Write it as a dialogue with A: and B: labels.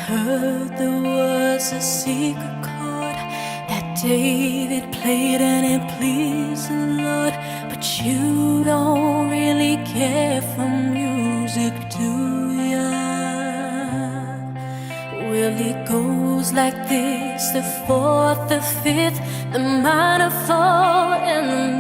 A: heard there was a secret chord that David played and it pleased the Lord. But you don't really care for music, do ya? Well, it goes like this: the fourth, the fifth, the minor fall, and the